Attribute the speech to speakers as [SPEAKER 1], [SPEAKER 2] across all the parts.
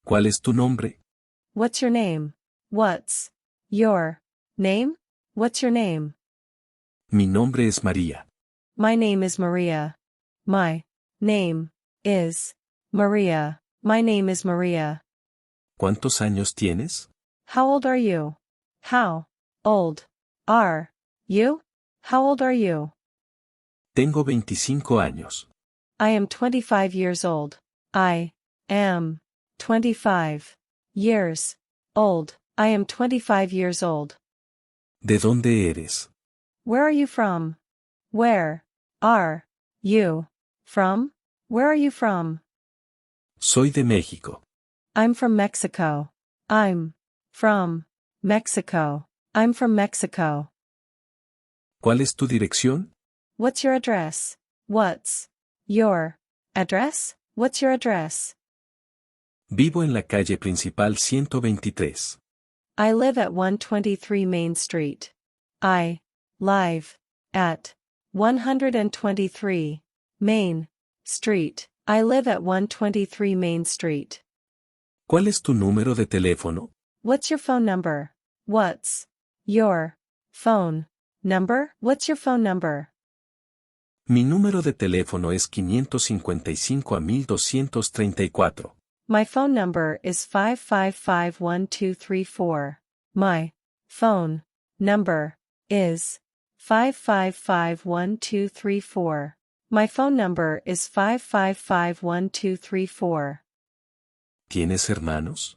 [SPEAKER 1] ¿Cuál es tu nombre?
[SPEAKER 2] What's your name? What's your name? What's your name?
[SPEAKER 1] Mi nombre es María.
[SPEAKER 2] My name is Maria. My name is Maria. My name is Maria.
[SPEAKER 1] ¿Cuántos años tienes?
[SPEAKER 2] How old are you? How old are you? How old are you?
[SPEAKER 1] Tengo 25 años.
[SPEAKER 2] I am 25 years old. I am 25 years old. I am 25 years old.
[SPEAKER 1] ¿De dónde eres?
[SPEAKER 2] Where are you from? Where are you from? Where are you from?
[SPEAKER 1] Soy de México.
[SPEAKER 2] I'm from Mexico. I'm from Mexico. I'm from Mexico.
[SPEAKER 1] ¿Cuál es tu dirección?
[SPEAKER 2] What's your address? What's your address? What's your address?
[SPEAKER 1] Vivo en la calle principal 123.
[SPEAKER 2] I live at 123 Main Street. I live at 123 Main Street. I live at 123 Main Street.
[SPEAKER 1] ¿Cuál es tu número de teléfono?
[SPEAKER 2] What's your phone number? What's your phone number? What's your phone number?
[SPEAKER 1] Mi número de teléfono es 555 a 1234.
[SPEAKER 2] My phone number is 5551234. My phone number is 5551234. My phone number is 5551234.
[SPEAKER 1] ¿Tienes hermanos?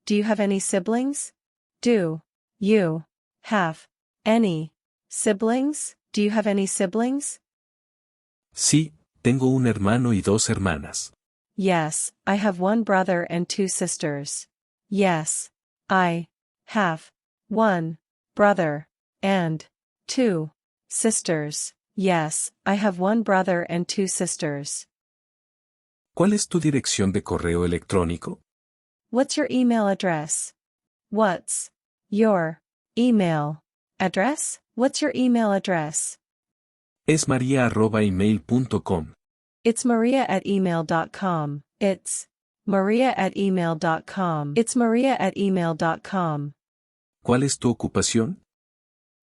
[SPEAKER 2] Do you have any siblings? Do you have any siblings? Do you have any siblings?
[SPEAKER 1] Sí, tengo un hermano y dos hermanas.
[SPEAKER 2] Yes, I have one brother and two sisters. Yes, I have one brother and two sisters. Yes, I have one brother and two sisters.
[SPEAKER 1] ¿Cuál es tu dirección de correo electrónico?
[SPEAKER 2] What's your email address? What's your email address? What's your email address?
[SPEAKER 1] Es maria@email.com.
[SPEAKER 2] It's maria@email.com. It's maria@email.com. It's maria@email.com.
[SPEAKER 1] ¿Cuál es tu ocupación?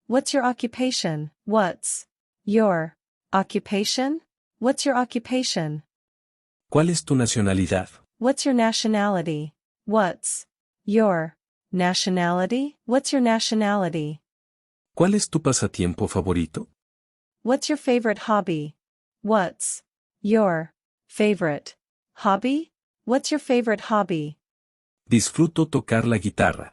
[SPEAKER 2] What's your occupation? What's your occupation? What's your occupation?
[SPEAKER 1] ¿Cuál es tu nacionalidad?
[SPEAKER 2] What's your nationality? What's your nationality? What's your nationality?
[SPEAKER 1] ¿Cuál es tu pasatiempo favorito?
[SPEAKER 2] What's your favorite hobby? What's your favorite hobby? What's your favorite hobby?
[SPEAKER 1] Disfruto tocar la guitarra.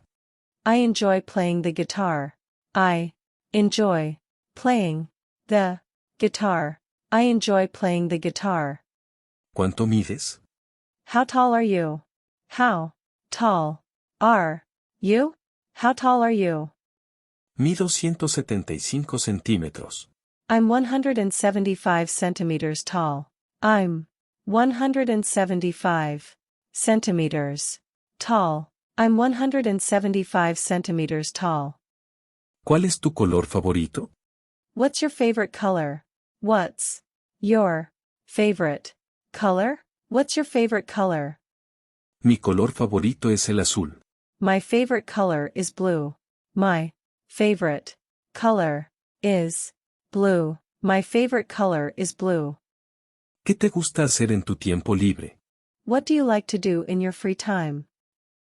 [SPEAKER 2] I enjoy playing the guitar. I enjoy playing the guitar. I enjoy playing the guitar.
[SPEAKER 1] ¿Cuánto mides?
[SPEAKER 2] How tall are you? How tall are you? How tall are you?
[SPEAKER 1] Mido 175 centímetros.
[SPEAKER 2] I'm 175 centimeters tall. I'm 175 centimeters tall. I'm 175 centimeters tall.
[SPEAKER 1] ¿Cuál es tu color favorito?
[SPEAKER 2] What's your favorite color? What's your favorite color? What's your favorite color?
[SPEAKER 1] Mi color favorito es el azul.
[SPEAKER 2] My favorite color is blue. My favorite color is blue. My favorite color is blue.
[SPEAKER 1] ¿Qué te gusta hacer en tu tiempo libre?
[SPEAKER 2] What do you like to do in your free time?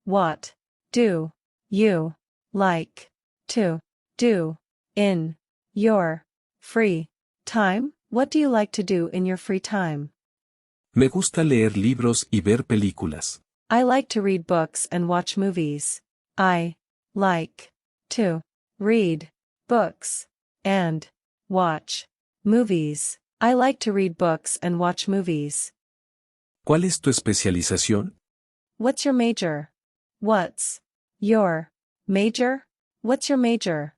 [SPEAKER 2] What do you like to do in your free time? What do you like to do in your free time?
[SPEAKER 1] Me gusta leer libros y ver películas.
[SPEAKER 2] I like to read books and watch movies. I like to read books and watch movies. I like to read books and watch movies.
[SPEAKER 1] ¿Cuál es tu especialización?
[SPEAKER 2] What's your major? What's your major? What's your major?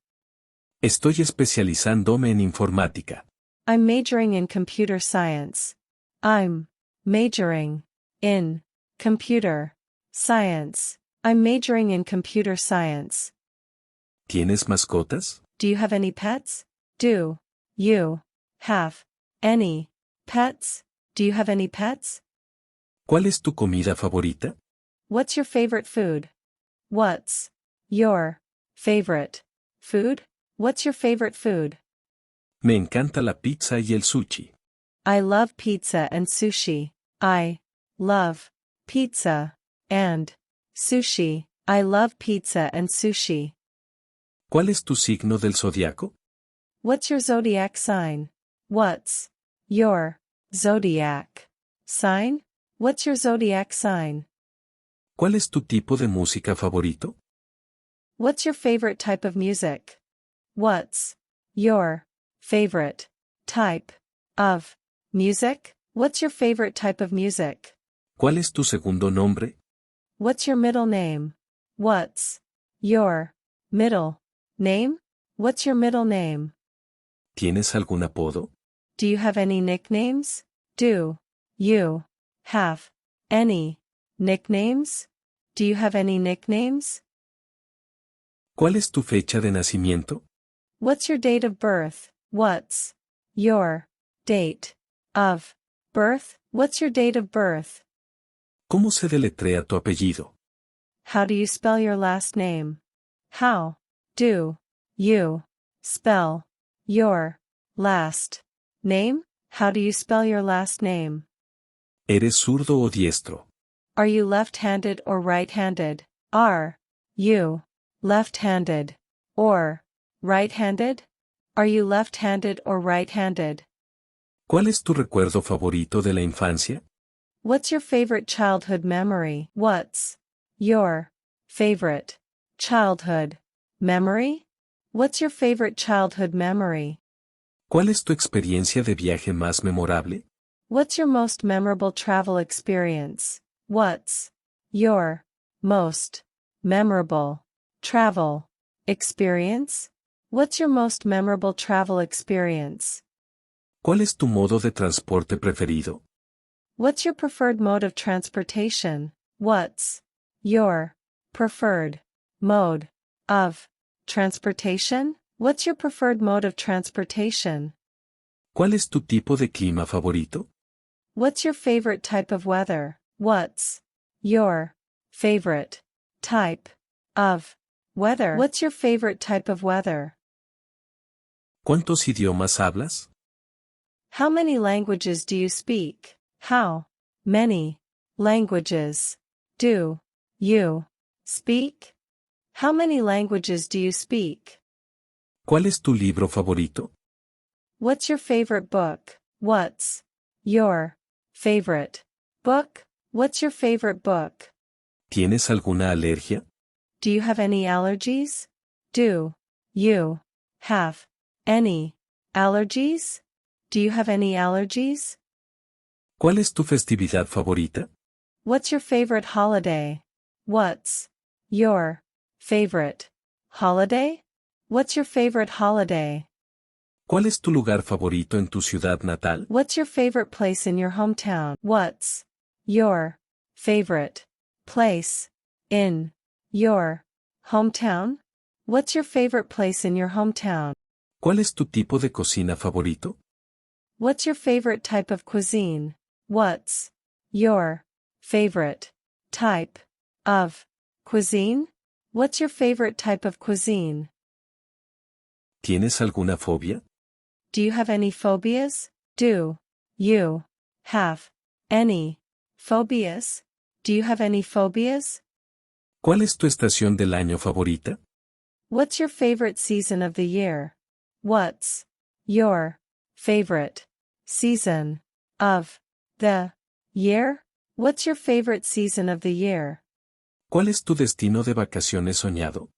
[SPEAKER 1] Estoy especializándome en informática.
[SPEAKER 2] I'm majoring in computer science. I'm majoring in computer science. I'm majoring in computer science.
[SPEAKER 1] ¿Tienes mascotas?
[SPEAKER 2] Do you have any pets? Do you have any pets? Do you have any pets?
[SPEAKER 1] ¿Cuál es tu comida favorita?
[SPEAKER 2] What's your favorite food? What's your favorite food? What's your favorite food?
[SPEAKER 1] Me encanta la pizza y el sushi.
[SPEAKER 2] I love pizza and sushi. I love pizza and sushi. I love pizza and sushi.
[SPEAKER 1] ¿Cuál es tu signo del zodiaco?
[SPEAKER 2] What's your zodiac sign? What's your zodiac sign? What's your zodiac sign?
[SPEAKER 1] ¿Cuál es tu tipo de música favorito?
[SPEAKER 2] What's your favorite type of music? What's your favorite type of music? What's your favorite type of music?
[SPEAKER 1] ¿Cuál es tu segundo nombre?
[SPEAKER 2] What's your middle name? What's your middle name? What's your middle name?
[SPEAKER 1] ¿Tienes algún apodo?
[SPEAKER 2] Do you have any nicknames? Do you have any nicknames? Do you have any nicknames?
[SPEAKER 1] ¿Cuál es tu fecha de nacimiento?
[SPEAKER 2] What's your date of birth? What's your date of birth? What's your date of birth?
[SPEAKER 1] ¿Cómo se deletrea tu apellido?
[SPEAKER 2] How do you spell your last name? How do you spell your last name? How do you spell your last name?
[SPEAKER 1] ¿Eres zurdo o diestro?
[SPEAKER 2] Are you left-handed or right-handed? Are you left-handed or right-handed? Are you left-handed or right-handed?
[SPEAKER 1] ¿Cuál es tu recuerdo favorito de la infancia?
[SPEAKER 2] What's your favorite childhood memory? What's your favorite childhood memory? What's your favorite childhood memory?
[SPEAKER 1] ¿Cuál es tu experiencia de viaje más memorable?
[SPEAKER 2] What's your most memorable travel experience? What's your most memorable travel experience? What's your most memorable travel experience?
[SPEAKER 1] ¿Cuál es tu modo de transporte preferido?
[SPEAKER 2] What's your preferred mode of transportation? What's your preferred mode of transportation? What's your preferred mode of transportation?
[SPEAKER 1] ¿Cuál es tu tipo de clima favorito?
[SPEAKER 2] What's your favorite type of weather? What's your favorite type of weather? What's your favorite type of weather?
[SPEAKER 1] ¿Cuántos idiomas hablas?
[SPEAKER 2] How many languages do you speak? How many languages do you speak? How many languages do you speak?
[SPEAKER 1] ¿Cuál es tu libro favorito?
[SPEAKER 2] What's your favorite book? What's your favorite book? What's your favorite book?
[SPEAKER 1] ¿Tienes alguna alergia?
[SPEAKER 2] Do you have any allergies? Do you have any allergies? Do you have any allergies?
[SPEAKER 1] ¿Cuál es tu festividad favorita?
[SPEAKER 2] What's your favorite holiday? What's your favorite holiday? What's your favorite holiday?
[SPEAKER 1] ¿Cuál es tu lugar favorito en tu ciudad natal?
[SPEAKER 2] What's your favorite place in your hometown? What's your favorite place in your hometown? What's your favorite place in your hometown?
[SPEAKER 1] ¿Cuál es tu tipo de cocina favorito?
[SPEAKER 2] What's your favorite type of cuisine? What's your favorite type of cuisine? What's your favorite type of cuisine?
[SPEAKER 1] ¿Tienes alguna fobia?
[SPEAKER 2] Do you have any phobias? Do you have any phobias? Do you have any phobias?
[SPEAKER 1] ¿Cuál es tu estación del año favorita?
[SPEAKER 2] What's your favorite season of the year? What's your favorite season of the year? What's your favorite season of the year?
[SPEAKER 1] ¿Cuál es tu destino de vacaciones soñado?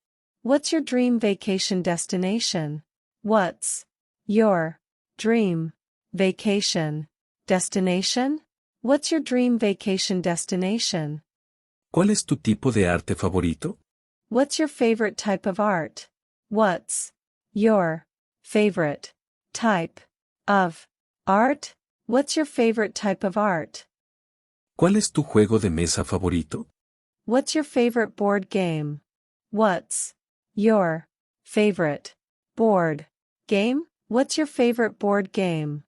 [SPEAKER 2] What's your dream vacation destination? What's your dream vacation destination? What's your dream vacation destination?
[SPEAKER 1] ¿Cuál es tu tipo de arte favorito?
[SPEAKER 2] What's your favorite type of art? What's your favorite type of art? What's your favorite type of art?
[SPEAKER 1] ¿Cuál es tu juego de mesa favorito?
[SPEAKER 2] What's your favorite board game? What's your favorite board game? What's your favorite board game?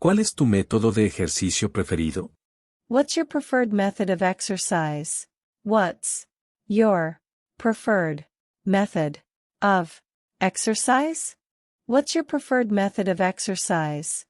[SPEAKER 1] ¿Cuál es tu método de ejercicio preferido?
[SPEAKER 2] What's your preferred method of exercise? What's your preferred method of exercise? What's your preferred method of exercise?